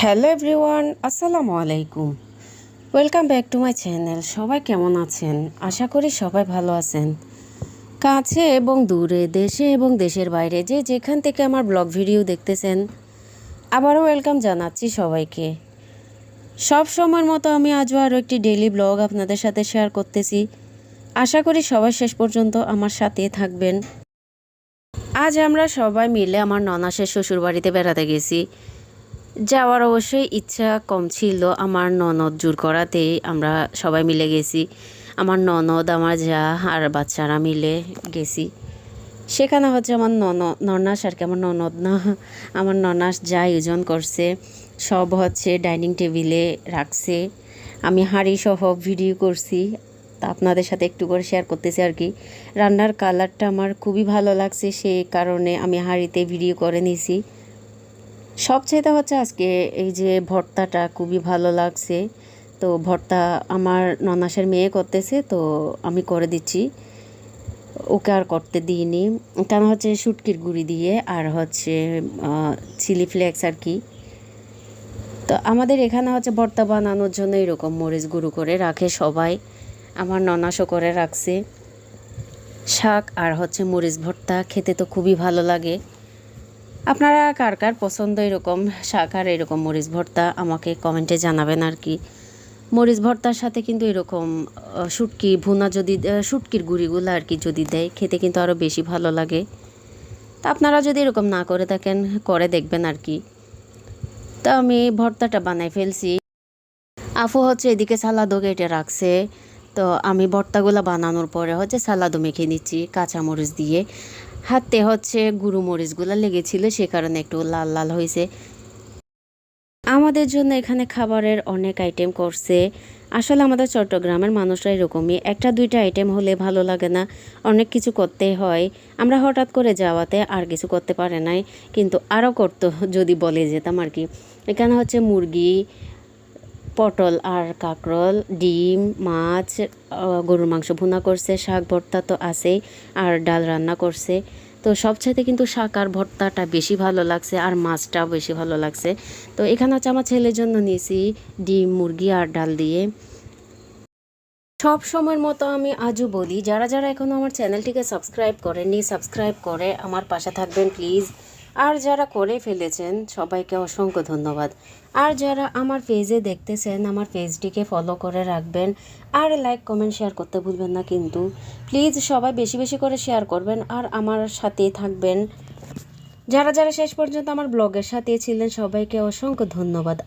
Hello everyone, আসসালামু আলাইকুম। Welcome back to my channel. সবাই কেমন আছেন? আশা করি সবাই ভালো আছেন। কাছে এবং দূরে, দেশে এবং দেশের বাইরে যে যেখান থেকে আমার ব্লগ ভিডিও দেখতেছেন, আবারও ওয়েলকাম জানাচ্ছি সবাইকে। সব সময়ের মতো আমি আজও আরও একটি ডেইলি ব্লগ আপনাদের সাথে শেয়ার করতেছি। আশা করি সবাই শেষ পর্যন্ত আমার সাথে থাকবেন। আজ আমরা সবাই মিলে আমার ননাসের শ্বশুরবাড়িতে বেড়াতে গেছি। যাওয়ার অবশ্যই ইচ্ছা কম ছিল, আমার ননদ জোর করাতেই আমরা সবাই মিলে গেছি। আমার ননদ, আমার যা আর বাচ্চারা মিলে গেছি। সেখানে হচ্ছে আমার ননাস আর কি, আমার ননদ না, আমার ননাস যা আয়োজন করছে সব হচ্ছে ডাইনিং টেবিলে রাখছে। আমি হাঁড়ি সহ ভিডিও করছি, তা আপনাদের সাথে একটু করে শেয়ার করতেছি আর কি। রান্নার কালারটা আমার খুবই ভালো লাগছে, সেই কারণে আমি হাঁড়িতে ভিডিও করে নিয়েছি। সবচাইতে হচ্ছে আজকে এই যে ভর্তাটা খুবই ভালো লাগছে। তো ভর্তা আমার ননাসের মেয়ে করতেছে, তো আমি করে দিচ্ছি, ওকে আর করতে দিইনি। কেন হচ্ছে শুটকির গুঁড়ি দিয়ে আর হচ্ছে চিলি ফ্লেক্স আর কি। তো আমাদের এখানে হচ্ছে ভর্তা বানানোর জন্য এরকম মরিচ গুঁড়ো করে রাখে সবাই। আমার ননাসও করে রাখছে। শাক আর হচ্ছে মরিচ ভর্তা খেতে তো খুবই ভালো লাগে। আপনারা কার কার পছন্দ এরকম শাক আর এরকম মরিচ ভর্তা আমাকে কমেন্টে জানাবেন আর কি। মরিচ ভর্তার সাথে কিন্তু এরকম শুটকি ভুনা যদি শুটকির গুঁড়িগুলো আর কি যদি দেয়, খেতে কিন্তু আরও বেশি ভালো লাগে। তা আপনারা যদি এরকম না করে থাকেন, করে দেখবেন আর কি। তো আমি ভর্তাটা বানাই ফেলছি। আফু হচ্ছে এদিকে সালাদও কেটে রাখছে। তো আমি ভর্তাগুলো বানানোর পরে হচ্ছে সালাদও মেখে নিচ্ছি কাঁচামরিচ দিয়ে। হাতে হচ্ছে গুঁড়ো মরিচগুলো লেগেছিল, সে কারণে একটু লাল লাল হয়েছে। আমাদের জন্য এখানে খাবারের অনেক আইটেম করছে। আসলে আমাদের চট্টগ্রামের মানুষরা এরকমই, একটা দুইটা আইটেম হলে ভালো লাগে না, অনেক কিছু করতে হয়। আমরা হঠাৎ করে যাওয়াতে আর কিছু করতে পারে নাই, কিন্তু আরও করতো যদি বলে যেতাম আর কি। এখানে হচ্ছে মুরগি, পটল আর কাঁকরোল, ডিম, মাছ, গরুর মাংস ভুনা করছে, শাক ভর্তা তো আছেই, আর ডাল রান্না করছে। তো সবচাইতে কিন্তু শাক আর ভর্তাটা বেশি ভালো লাগছে, আর মাছটাও বেশি ভালো লাগছে। তো এখানে হচ্ছে আমার ছেলের জন্য নিয়েছি ডিম, মুরগি আর ডাল দিয়ে। সব সময়ের মতো আমি আজও বলি, যারা যারা এখনও আমার চ্যানেলটিকে সাবস্ক্রাইব করেননি, সাবস্ক্রাইব করে আমার পাশে থাকবেন প্লিজ। আর যারা করে ফেলেছেন সবাইকে অসংখ্য ধন্যবাদ। আর যারা আমার পেজে দেখতেছেন, আমার পেজটিকে ফলো করে রাখবেন। আর লাইক, কমেন্ট, শেয়ার করতে ভুলবেন না কিন্তু। প্লিজ সবাই বেশি বেশি করে শেয়ার করবেন আর আমার সাথেই থাকবেন। যারা যারা শেষ পর্যন্ত আমার ব্লগের সাথে ছিলেন সবাইকে অসংখ্য ধন্যবাদ।